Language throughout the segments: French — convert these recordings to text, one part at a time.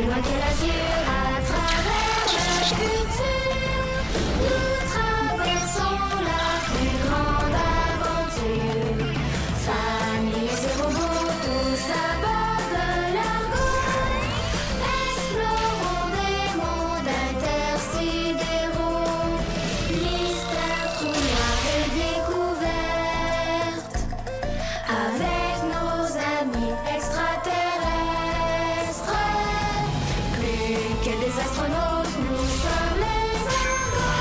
loin que l'azur à travers le futur. Nous traversons la plus grande aventure. Famille et robots, tous à bord de l'Argo. Explorons des mondes intersidéraux. Mystère, trous noirs et découvertes. Avec nos amis extraterrestres. Plus que des astronautes, nous sommes les argonautes.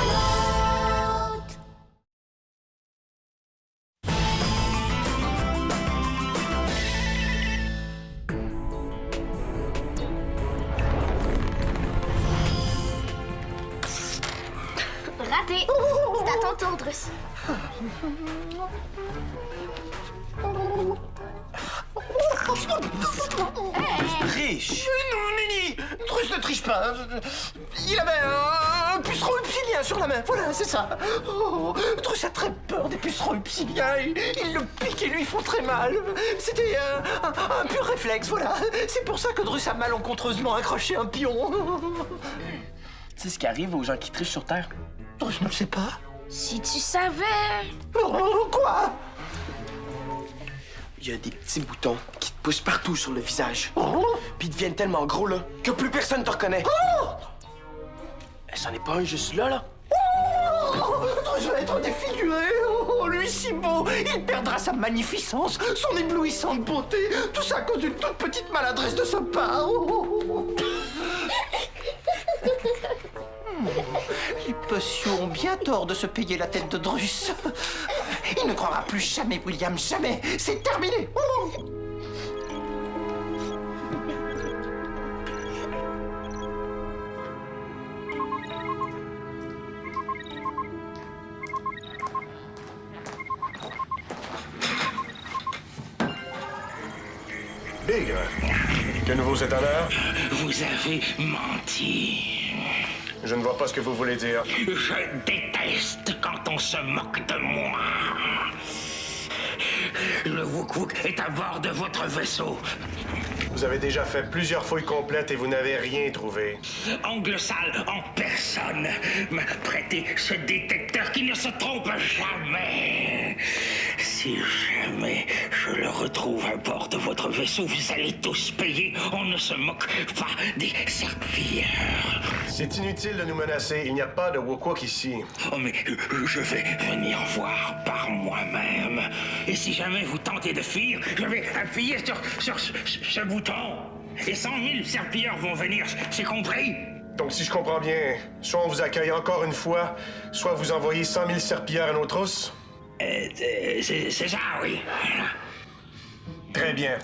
Raté! C'est à ton tour, Drus. Triche! Non, Nini! Drus ne triche pas. Il avait un puceron upsilien sur la main. Voilà, c'est ça. Oh, Drus a très peur des pucerons upsiliens. Ils le piquent et lui font très mal. C'était un pur réflexe, voilà. C'est pour ça que Drus a malencontreusement accroché un pion. Tu sais ce qui arrive aux gens qui trichent sur Terre? Drus ne le sait pas. Si tu savais... Oh, quoi? Il y a des petits boutons qui te poussent partout sur le visage. Oh. Puis ils deviennent tellement gros, là, que plus personne te reconnaît. Oh. C'en est pas un juste là? Oh, Drus va être défiguré. Oh, lui si beau. Il perdra sa magnificence, son éblouissante beauté. Tout ça à cause d'une toute petite maladresse de sa part. Oh. Les potions ont bien tort de se payer la tête de Drus. Il ne croira plus jamais, William, jamais. C'est terminé. Oh. Bigre, que nouveau cet honneur? Vous avez menti. Je ne vois pas ce que vous voulez dire. Je déteste quand on se moque de moi. Le Wook-Wook est à bord de votre vaisseau. Vous avez déjà fait plusieurs fouilles complètes et vous n'avez rien trouvé. Angle sale en personne m'a prêté ce détecteur qui ne se trompe jamais. Si jamais je le retrouve à bord de votre vaisseau, vous allez tous payer. On ne se moque pas des serpillères. C'est inutile de nous menacer. Il n'y a pas de Wook-Wook ici. Oh, mais je vais venir voir par moi-même. Et si jamais vous tentez de fuir, je vais appuyer sur ce bouton. Et 100 000 serpilleurs vont venir, c'est compris? Donc, si je comprends bien, soit on vous accueille encore une fois, soit vous envoyez 100 000 serpillères à nos trousses? C'est ça, oui. Très bien.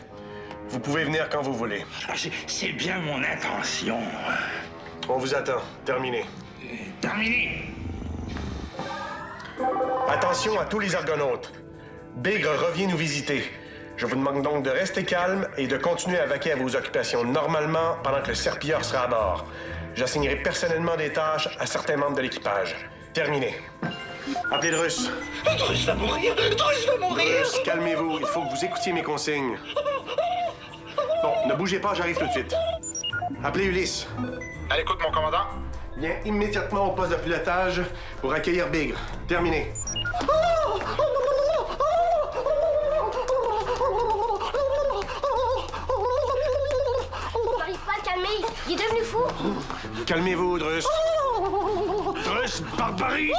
Vous pouvez venir quand vous voulez. Ah, c'est bien mon intention. On vous attend. Terminé. Terminé. Attention à tous les argonautes. Bigre revient nous visiter. Je vous demande donc de rester calme et de continuer à vaquer à vos occupations normalement pendant que le serpilleur sera à bord. J'assignerai personnellement des tâches à certains membres de l'équipage. Terminé. Appelez Drus. Drus va mourir. Drus va mourir. Drus, calmez-vous. Il faut que vous écoutiez mes consignes. Bon, ne bougez pas, j'arrive tout de suite. Appelez Ulysse. À l'écoute, mon commandant. Viens immédiatement au poste de pilotage pour accueillir Bigre. Terminé. On n'arrive pas à le calmer. Il est devenu fou. Calmez-vous, Drus. Drus, barbarie!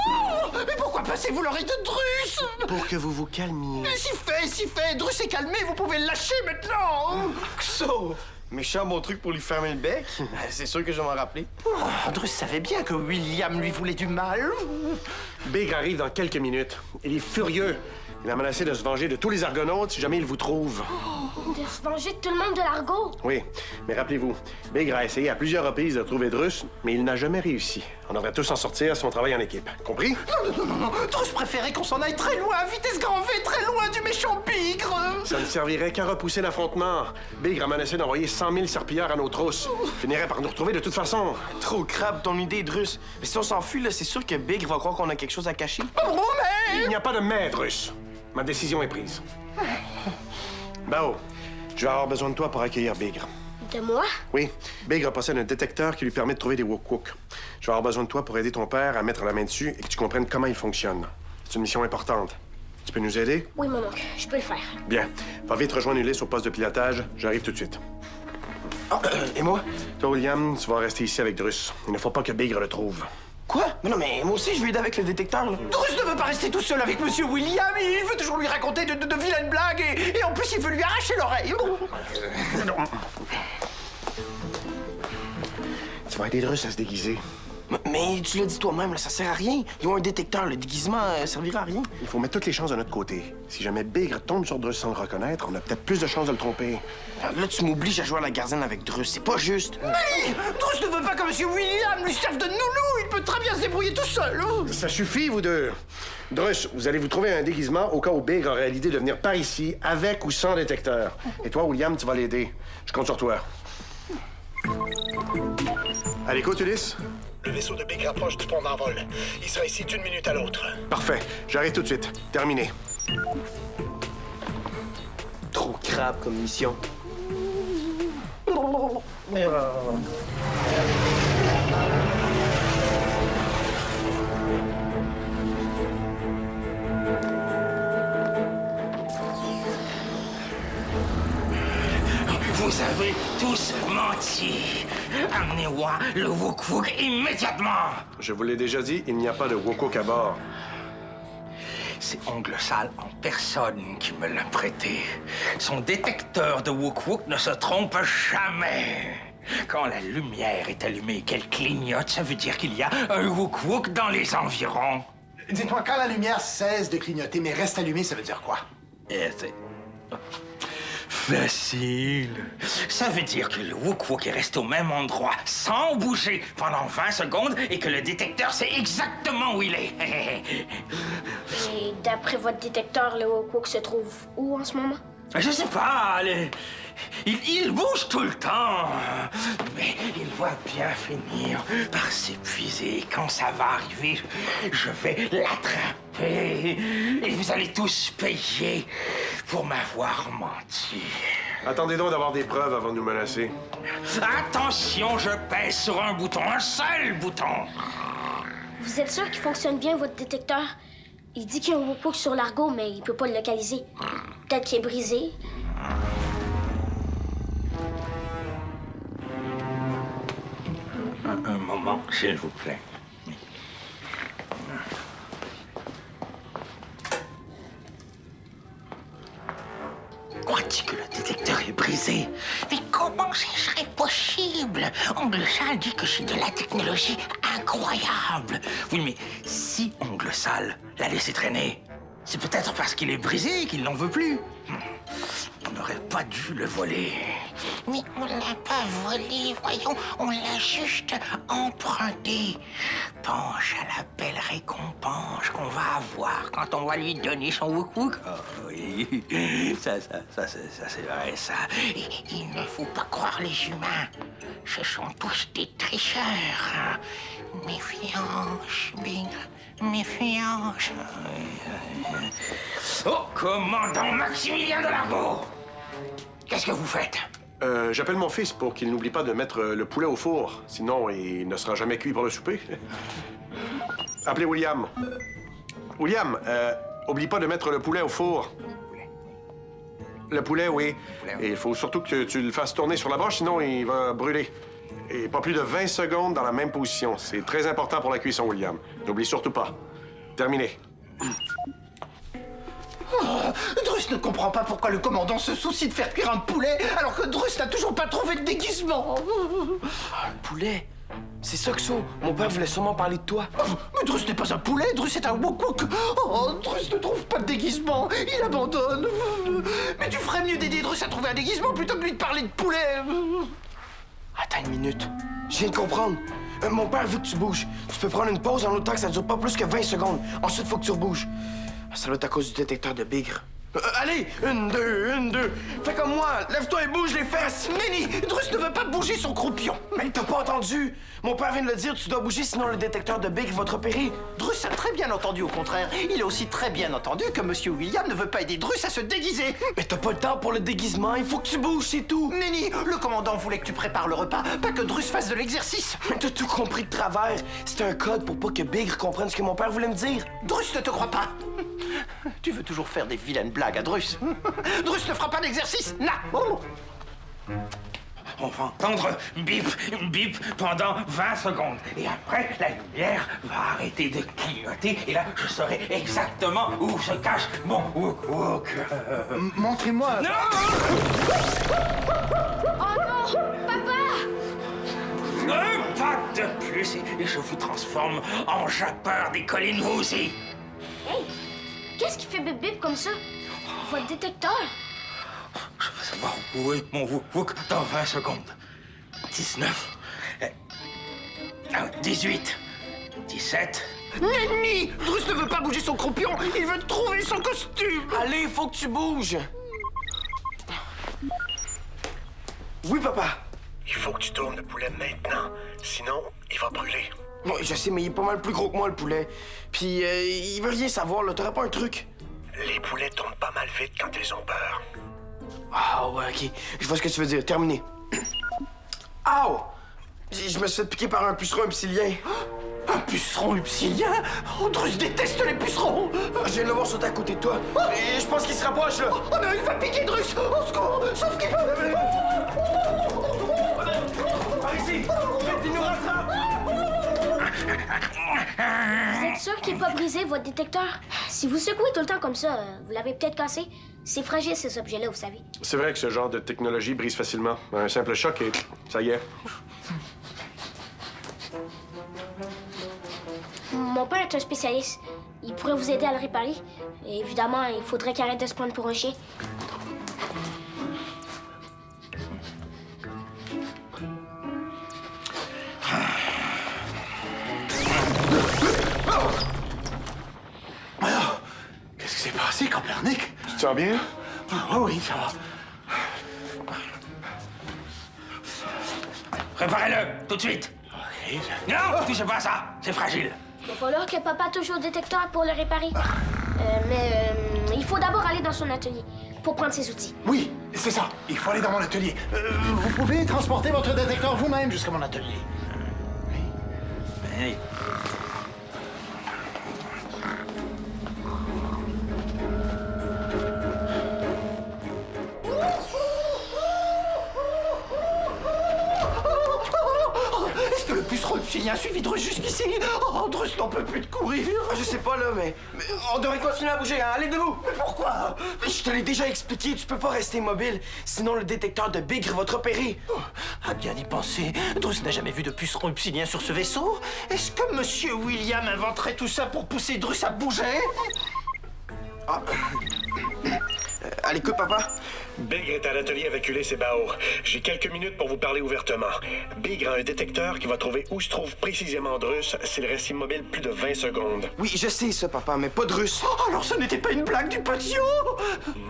Mais pourquoi passez-vous l'oreille de Drus? Pour que vous vous calmiez. Si fait. Drus est calmé, vous pouvez le lâcher maintenant. So, méchant bon truc pour lui fermer le bec. C'est sûr que je vais m'en rappeler. Oh, Drus savait bien que William lui voulait du mal. Bigre arrive dans quelques minutes. Il est furieux. Il a menacé de se venger de tous les argonautes si jamais il vous trouve. De se venger de tout le monde de l'Argo. Oui, mais rappelez-vous, Bigre a essayé à plusieurs reprises de trouver Drus, mais il n'a jamais réussi. On devrait tous s'en sortir si on travaille en équipe. Compris? Non. Drus préférait qu'on s'en aille très loin, vitesse grand V, très loin du méchant Bigre. Ça ne servirait qu'à repousser l'affrontement. Bigre a menacé d'envoyer 100 000 serpilleurs à nos trousses. Il finirait par nous retrouver de toute façon. Trop crabe ton idée, Drus. Mais si on s'enfuit, là, c'est sûr que Bigre va croire qu'on a quelque chose à cacher. Oh, mais... Il n'y a pas de mais, Drus. Ma décision est prise. Bao, je vais avoir besoin de toi pour accueillir Bigre. De moi? Oui, Bigre possède un détecteur qui lui permet de trouver des Wook-Wook. Je vais avoir besoin de toi pour aider ton père à mettre la main dessus et que tu comprennes comment il fonctionne. C'est une mission importante. Tu peux nous aider? Oui, mon oncle, je peux le faire. Bien. Va vite rejoindre Ulysse au poste de pilotage. J'arrive tout de suite. Ah, et moi? Toi, William, tu vas rester ici avec Drus. Il ne faut pas que Bigre le trouve. Quoi? Mais non, mais moi aussi, je vais aider avec le détecteur, là. Drus ne veut pas rester tout seul avec Monsieur William. Il veut toujours lui raconter de vilaines blagues et en plus, il veut lui arracher l'oreille. Tu vas aider Drus à se déguiser. Mais tu l'as dit toi-même, là, ça sert à rien. Ils ont un détecteur, le déguisement servira à rien. Il faut mettre toutes les chances de notre côté. Si jamais Bigre tombe sur Drus sans le reconnaître, on a peut-être plus de chances de le tromper. Là, tu m'obliges à jouer à la gardienne avec Drus. C'est pas juste. Mais Drus ne veut pas que Monsieur William lui serve de nounou. Il peut très bien se débrouiller tout seul. Ça suffit, vous deux. Drus, vous allez vous trouver un déguisement au cas où Bigre aurait l'idée de venir par ici, avec ou sans détecteur. Et toi, William, tu vas l'aider. Je compte sur toi. À l'écoute, Ulysse? Le vaisseau de Bigre approche du pont d'envol. Il sera ici d'une minute à l'autre. Parfait. J'arrive tout de suite. Terminé. Trop crabe comme mission. Vous avez tous menti. Amenez-moi le Wook-Wook immédiatement. Je vous l'ai déjà dit, il n'y a pas de Wook-Wook à bord. C'est Ongle Sale en personne qui me l'a prêté. Son détecteur de Wook-Wook ne se trompe jamais. Quand la lumière est allumée et qu'elle clignote, ça veut dire qu'il y a un Wook-Wook dans les environs. Dites-moi, quand la lumière cesse de clignoter mais reste allumée, ça veut dire quoi? C'est facile. Ça veut dire que le Wook-Wook est resté au même endroit, sans bouger, pendant 20 secondes et que le détecteur sait exactement où il est. Et d'après votre détecteur, le Wook se trouve où en ce moment? Je sais pas, il bouge tout le temps. Mais il va bien finir par s'épuiser. Quand ça va arriver, je vais l'attraper. Et vous allez tous payer pour m'avoir menti. Attendez donc d'avoir des preuves avant de nous menacer. Attention, je pèse sur un bouton, un seul bouton. Vous êtes sûr qu'il fonctionne bien, votre détecteur? Il dit qu'il y a un Wook sur l'argot, mais il peut pas le localiser. Peut-être qu'il est brisé. Un moment, s'il vous plaît. Crois-tu que le détecteur est brisé? Mais comment ça serait possible? Ongle Sale dit que c'est de la technologie incroyable. Oui, mais si Ongle Sale l'a laissé traîner, c'est peut-être parce qu'il est brisé et qu'il n'en veut plus. On n'aurait pas dû le voler. Mais on l'a pas volé, voyons, on l'a juste emprunté. Pense à la belle récompense qu'on va avoir quand on va lui donner son Wook-Wook. Oh oui, ça c'est vrai, ça. Et il ne faut pas croire les humains. Ce sont tous des tricheurs. Méfiance, Bigre, méfiance. Oh, commandant Maximilien de Largo! Qu'est-ce que vous faites? J'appelle mon fils pour qu'il n'oublie pas de mettre le poulet au four. Sinon, il ne sera jamais cuit pour le souper. Appelez William. William, oublie pas de mettre le poulet au four. Le poulet, oui. Et il faut surtout que tu le fasses tourner sur la broche, sinon il va brûler. Et pas plus de 20 secondes dans la même position. C'est très important pour la cuisson, William. N'oublie surtout pas. Terminé. Drus ne comprend pas pourquoi le commandant se soucie de faire cuire un poulet alors que Drus n'a toujours pas trouvé de déguisement. Un poulet? C'est ça que ça. Mon père voulait sûrement parler de toi. Mais Drus n'est pas un poulet, Drus est un Wook-Wook. Oh, Drus ne trouve pas de déguisement, il abandonne. Mais tu ferais mieux d'aider Drus à trouver un déguisement plutôt que de lui parler de poulet. Attends une minute. Je viens de comprendre. Mon père veut que tu bouges. Tu peux prendre une pause en autant que ça dure pas plus que 20 secondes. Ensuite, faut que tu rebouges. Ça doit être à cause du détecteur de Bigre. Allez, une, deux. Fais comme moi, lève-toi et bouge les fesses. Nenny, Drus ne veut pas bouger son croupion. Mais t'as pas entendu? Mon père vient de le dire, tu dois bouger sinon le détecteur de Big va te repérer. Drus a très bien entendu, au contraire. Il a aussi très bien entendu que Monsieur William ne veut pas aider Drus à se déguiser. Mais t'as pas le temps pour le déguisement, il faut que tu bouges, c'est tout. Nenny, le commandant voulait que tu prépares le repas, pas que Drus fasse de l'exercice. Mais t'as tout compris de travers. C'était un code pour pas que Big comprenne ce que mon père voulait me dire. Drus ne te croit pas. Tu veux toujours faire des vilaines blagues à Drus. Drus ne fera pas d'exercice. Là. Oh. On va entendre bip, bip pendant 20 secondes. Et après, la lumière va arrêter de clignoter. Et là, je saurai exactement où se cache mon wook-wook. Montrez-moi. Non! Oh non! Papa! Un pas de plus et je vous transforme en jappeur des collines Woozy. Hey! Qu'est-ce qui fait bip bip comme ça? Votre détecteur? Je veux savoir où est mon wook-wook dans 20 secondes. 19... 18... 17... Nenny, Drus ne veut pas bouger son croupion. Il veut trouver son costume. Allez, faut que tu bouges. Oui, papa. Il faut que tu tournes le poulet maintenant. Sinon, il va brûler. Oui, je sais, mais il est pas mal plus gros que moi, le poulet. Puis, il veut rien savoir, là. T'aurais pas un truc? Les poulets tournent pas mal vite quand ils ont peur. Ah, ouais, OK. Je vois ce que tu veux dire. Terminé. Aouh! Je me suis fait piquer par un puceron upsilien. Un puceron upsilien? Oh, Drus déteste les pucerons. Je viens de le voir sauter à côté de toi. Et je pense qu'il se rapproche, là. Oh non, il va piquer Drus. Au secours. Sauf qu'il peut... Par ici! Il nous rattrape! Vous êtes sûr qu'il n'est pas brisé, votre détecteur? Si vous secouez tout le temps comme ça, vous l'avez peut-être cassé. C'est fragile, ces objets-là, vous savez. C'est vrai que ce genre de technologie brise facilement. Un simple choc et ça y est. Mon père est un spécialiste. Il pourrait vous aider à le réparer. Et évidemment, il faudrait qu'il arrête de se prendre pour un chien. Alors, qu'est-ce qui s'est passé, Copernic? Tu te sens bien? Oh oui, ça va. Réparez-le, tout de suite. Ok, Non, touchez pas à ça, c'est fragile. Il va falloir que papa touche au détecteur pour le réparer. Mais il faut d'abord aller dans son atelier pour prendre ses outils. Oui, c'est ça. Il faut aller dans mon atelier. Vous pouvez transporter votre détecteur vous-même jusqu'à mon atelier. Hey. Est-ce que le puceron upsilien a suivi Drus jusqu'ici? Oh, Drus n'en peut plus de courir. Je sais pas, là, mais on devrait continuer à bouger, hein? Allez, debout! Mais pourquoi? Mais je te l'ai déjà expliqué, tu peux pas rester immobile. Sinon, le détecteur de Bigre va te repérer. À bien y penser, Drus n'a jamais vu de puceron upsilien sur ce vaisseau. Est-ce que Monsieur William inventerait tout ça pour pousser Drus à bouger? Ah. Allez, écoute, papa. Bigre est à l'atelier avec Ulysse et Baour. J'ai quelques minutes pour vous parler ouvertement. Bigre a un détecteur qui va trouver où se trouve précisément Drus s'il reste immobile plus de 20 secondes. Oui, je sais ça, papa, mais pas de russe. Oh, alors ce n'était pas une blague du patio?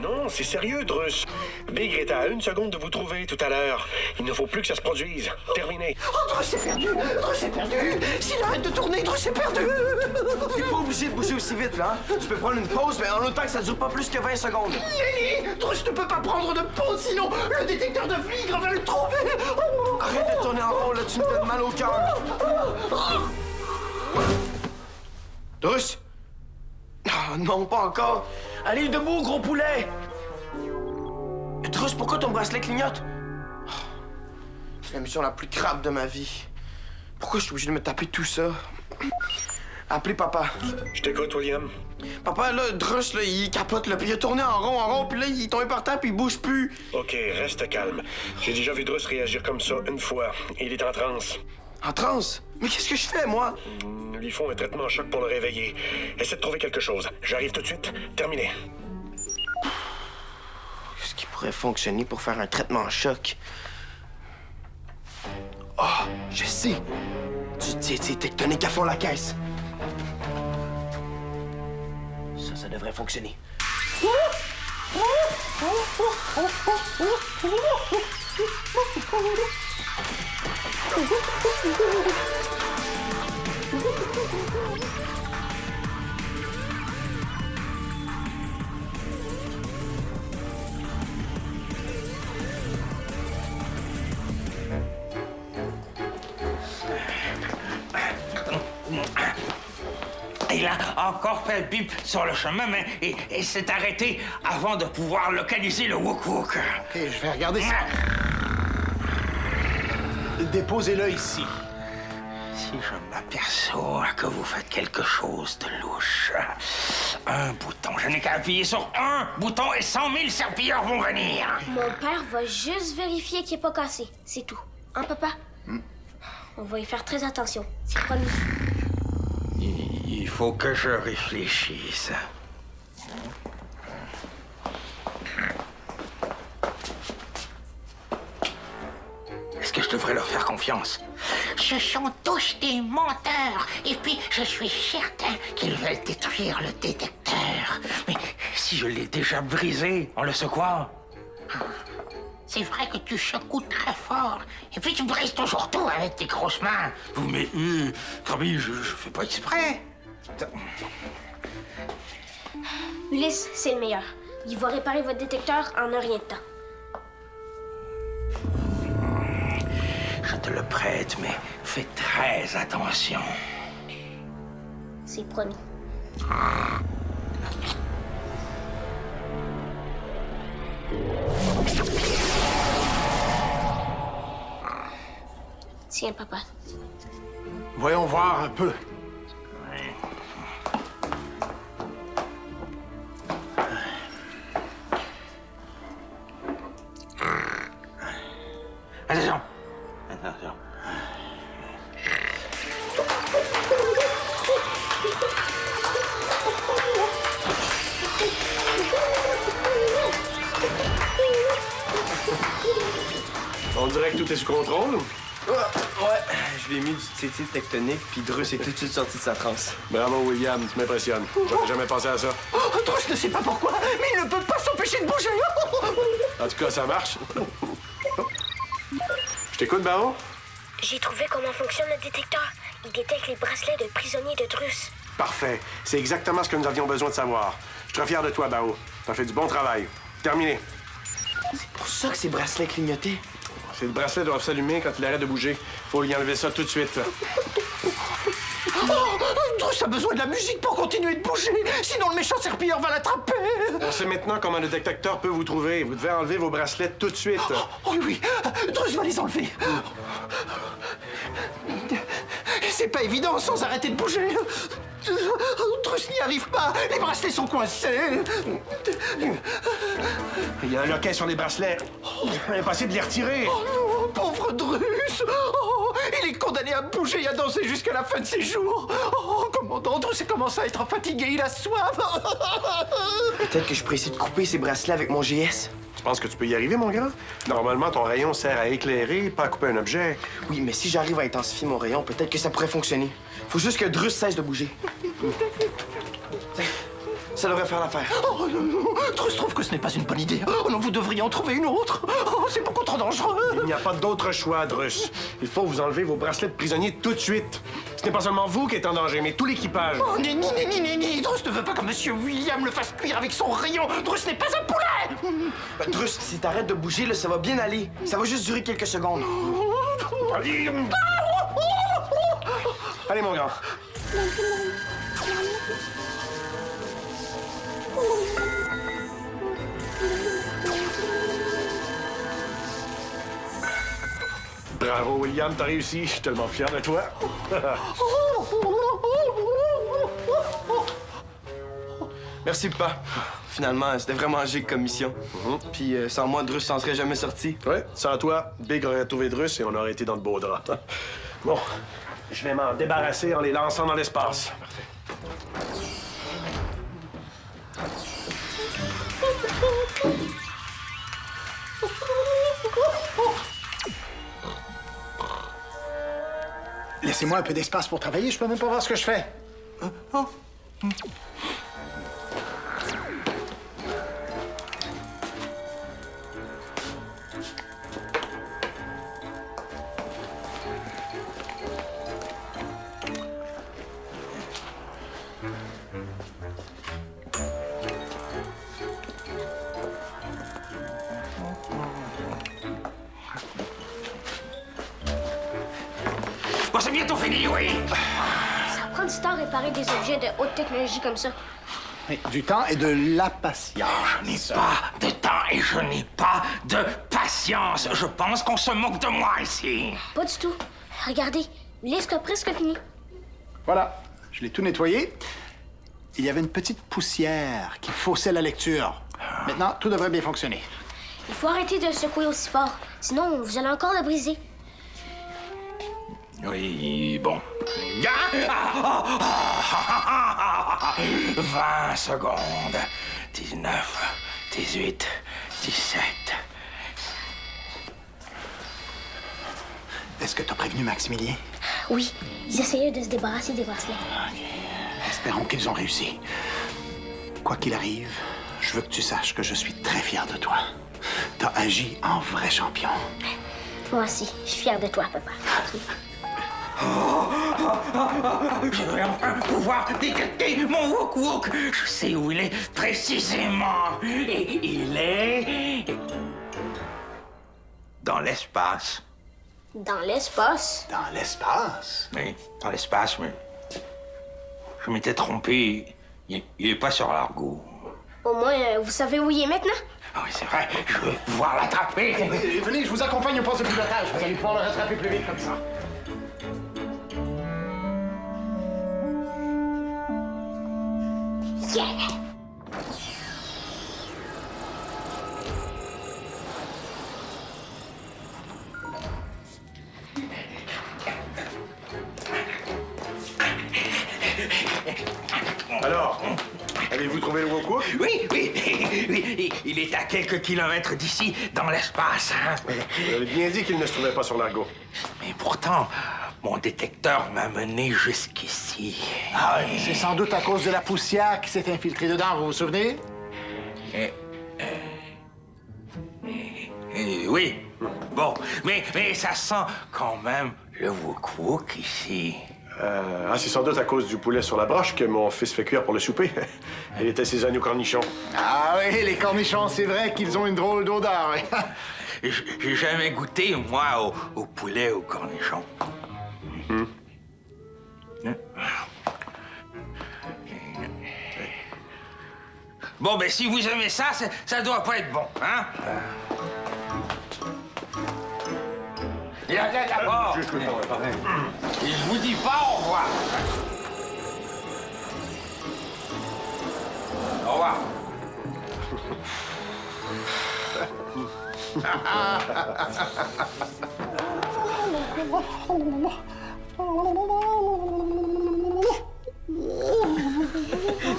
Non, c'est sérieux, Drus. Bigre est à 1 seconde de vous trouver tout à l'heure. Il ne faut plus que ça se produise. Terminé. Oh, Drus est perdu! Drus est perdu! S'il arrête de tourner, Drus est perdu! T'es pas obligé de bouger aussi vite, là. Hein? Tu peux prendre une pause, mais en autant que ça dure pas plus que 20 secondes. Nenny! Drus ne peut pas prendre de pause, sinon le détecteur de Bigre va le trouver! Oh. Arrête de tourner en rond, là, tu me fais mal au cœur. Drus! Ah, non, pas encore. Allez, debout, gros poulet! Drus, pourquoi ton bracelet clignote? Oh, c'est la mission la plus crabe de ma vie. Pourquoi je suis obligé de me taper tout ça? Appelez papa. Je t'écoute, William. Papa, là, Drus, là, il capote, là, puis il a tourné en rond, puis là, il est tombé par terre, puis il bouge plus. OK, reste calme. J'ai déjà vu Drus réagir comme ça une fois. Il est en transe. En transe? Mais qu'est-ce que je fais, moi? Nous lui font un traitement en choc pour le réveiller. Essaie de trouver quelque chose. J'arrive tout de suite. Terminé. Qu'est-ce qui pourrait fonctionner pour faire un traitement en choc? Ah, je sais! Du diété tectonique à fond la caisse. Ça devrait fonctionner. Il a encore fait le bip sur le chemin, mais il s'est arrêté avant de pouvoir localiser le Wook-Wook. Ok, je vais regarder ça. Déposez-le ici. Si je m'aperçois que vous faites quelque chose de louche, un bouton, je n'ai qu'à appuyer sur un bouton et 100 000 serpilleurs vont venir. Mon père va juste vérifier qu'il n'est pas cassé. C'est tout. Hein, papa? On va y faire très attention. C'est promis. Il faut que je réfléchisse. Est-ce que je devrais leur faire confiance? Ce sont tous des menteurs. Et puis, je suis certain qu'ils veulent détruire le détecteur. Mais si je l'ai déjà brisé en le secouant... C'est vrai que tu secoues très fort. Et puis tu brises toujours tout avec tes grosses mains. Mais, Kirby, je fais pas exprès. Ulysse, c'est le meilleur. Il va réparer votre détecteur en un rien de temps. Je te le prête, mais fais très attention. C'est promis. Tiens, papa. Voyons voir un peu. Attention. Attention. On dirait que tout est sous contrôle. Ouais, je lui ai mis du TT tectonique, puis Drus est tout de suite sorti de sa transe. Bravo, William, tu m'impressionnes. J'aurais jamais pensé à ça. Drus ne sait pas pourquoi, mais il ne peut pas s'empêcher de bouger. En tout cas, ça marche. Je t'écoute, Baron? J'ai trouvé comment fonctionne le détecteur. Il détecte les bracelets de prisonniers de Drus. Parfait. C'est exactement ce que nous avions besoin de savoir. Je suis très fier de toi, Bao. T'as fait du bon travail. Terminé. C'est pour ça que ces bracelets clignotaient. Ces bracelets doivent s'allumer quand il arrête de bouger. Faut lui enlever ça tout de suite. Drus a besoin de la musique pour continuer de bouger. Sinon, le méchant serpilleur va l'attraper. On sait maintenant comment le détecteur peut vous trouver. Vous devez enlever vos bracelets tout de suite. Oh oui, Drus va les enlever. C'est pas évident sans arrêter de bouger. Drus n'y arrive pas. Les bracelets sont coincés. Il y a un loquet sur les bracelets. Impossible de les retirer. Oh non, pauvre Drus. Oh, il est condamné à bouger et à danser jusqu'à la fin de ses jours. Oh, commandant, Drus commence à être fatigué. Il a soif. Peut-être que je pourrais essayer de couper ces bracelets avec mon GS. Tu penses que tu peux y arriver, mon grand? Normalement, ton rayon sert à éclairer, pas à couper un objet. Oui, mais si j'arrive à intensifier mon rayon, peut-être que ça pourrait fonctionner. Faut juste que Drus cesse de bouger. Ça devrait faire l'affaire. Oh non, non. Drus trouve que ce n'est pas une bonne idée. Oh non, vous devriez en trouver une autre. Oh, c'est beaucoup trop dangereux. Il n'y a pas d'autre choix, Drus. Il faut vous enlever vos bracelets de prisonnier tout de suite. Ce n'est pas seulement vous qui êtes en danger, mais tout l'équipage. Oh, ni. Drus ne veut pas que Monsieur William le fasse cuire avec son rayon. Drus n'est pas un poulet. Ben, Drus, si t'arrêtes de bouger, là, ça va bien aller. Ça va juste durer quelques secondes. Allez, Allez, mon grand. Bravo, William, t'as réussi. Je suis tellement fier de toi. Merci, papa. Finalement, c'était vraiment giga comme mission. Puis sans moi, Drus s'en serait jamais sorti. Ouais, sans toi, Big aurait trouvé Drus et on aurait été dans le beau drap. Bon, je vais m'en débarrasser en les lançant dans l'espace. Laissez-moi un peu d'espace pour travailler. Je peux même pas voir ce que je fais. c'est bientôt fini, oui. Ça prend du temps à réparer des objets de haute technologie comme ça. Oui, du temps et de la patience. Je n'ai pas de temps et je n'ai pas de patience. Je pense qu'on se moque de moi ici. Pas du tout. Regardez, Ulysse a presque fini. Voilà, je l'ai tout nettoyé. Il y avait une petite poussière qui faussait la lecture. Maintenant, tout devrait bien fonctionner. Il faut arrêter de le secouer aussi fort. Sinon, vous allez encore le briser. Oui, bon. 20 secondes. 19, 18, 17. Est-ce que tu as prévenu Maximilien? Oui, ils essayaient de se débarrasser des bracelets. Espérons qu'ils ont réussi. Quoi qu'il arrive, je veux que tu saches que je suis très fier de toi. T'as agi en vrai champion. Moi aussi, je suis fière de toi, papa. Je vais enfin pouvoir détecter mon Wook-Wook. Je sais où il est précisément. Et il est... dans l'espace. Dans l'espace? Dans l'espace? Oui, dans l'espace, mais... je m'étais trompé. Il est pas sur l'Argo. Au moins, vous savez où il est maintenant? Ah oui, c'est vrai. Je vais pouvoir l'attraper. Venez, je vous accompagne au poste de pilotage. Vous allez pouvoir le rattraper plus vite comme ça. Yeah! Alors, avez-vous trouvé le Wook-Wook? Oui, il est à quelques kilomètres d'ici, dans l'espace. Hein? Vous avez bien dit qu'il ne se trouvait pas sur l'Argo. Mais pourtant, mon détecteur m'a mené jusqu'ici. Ah oui, c'est sans doute à cause de la poussière qui s'est infiltrée dedans, vous vous souvenez? Oui. Bon, mais ça sent quand même le Wook-Wook ici. C'est sans doute à cause du poulet sur la broche que mon fils fait cuire pour le souper. Il était assaisonné aux cornichons. Ah oui, les cornichons, c'est vrai qu'ils ont une drôle d'odeur. Oui. J'ai jamais goûté, moi, au poulet aux cornichons. Bon, ben si vous aimez ça, ça doit pas être bon, hein? Viens d'abord. Et je vous dis pas au revoir. Au revoir.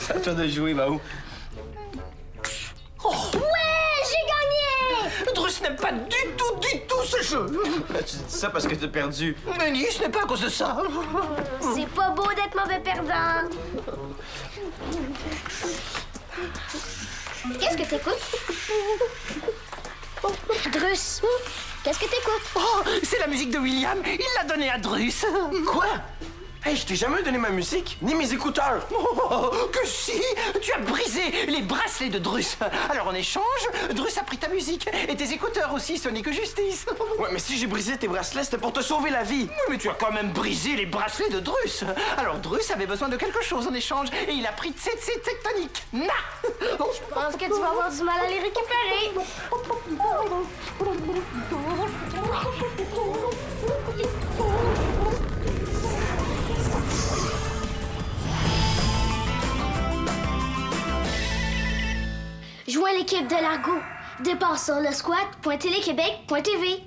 C'est à toi de jouer, Baou. Ouais, j'ai gagné! Drus n'aime pas du tout ce jeu. Tu dis ça parce que t'as perdu. Mais ni, ce n'est pas à cause de ça. C'est pas beau d'être mauvais perdant. Qu'est-ce que t'écoutes? Drus, qu'est-ce que t'écoutes? Oh, c'est la musique de William. Il l'a donnée à Drus. Quoi? Hey, je t'ai jamais donné ma musique, ni mes écouteurs. Oh, que si! Tu as brisé les bracelets de Drus. Alors en échange, Drus a pris ta musique. Et tes écouteurs aussi, ce n'est que justice. Ouais, mais si j'ai brisé tes bracelets, c'était pour te sauver la vie. Oui, mais tu as quand même brisé les bracelets de Drus. Alors Drus avait besoin de quelque chose en échange. Et il a pris Tsetse Tectonique. Na! Je pense que tu vas avoir du mal à les récupérer. Joins l'équipe de l'Argo. Départ sur le squat.téléquébec.tv.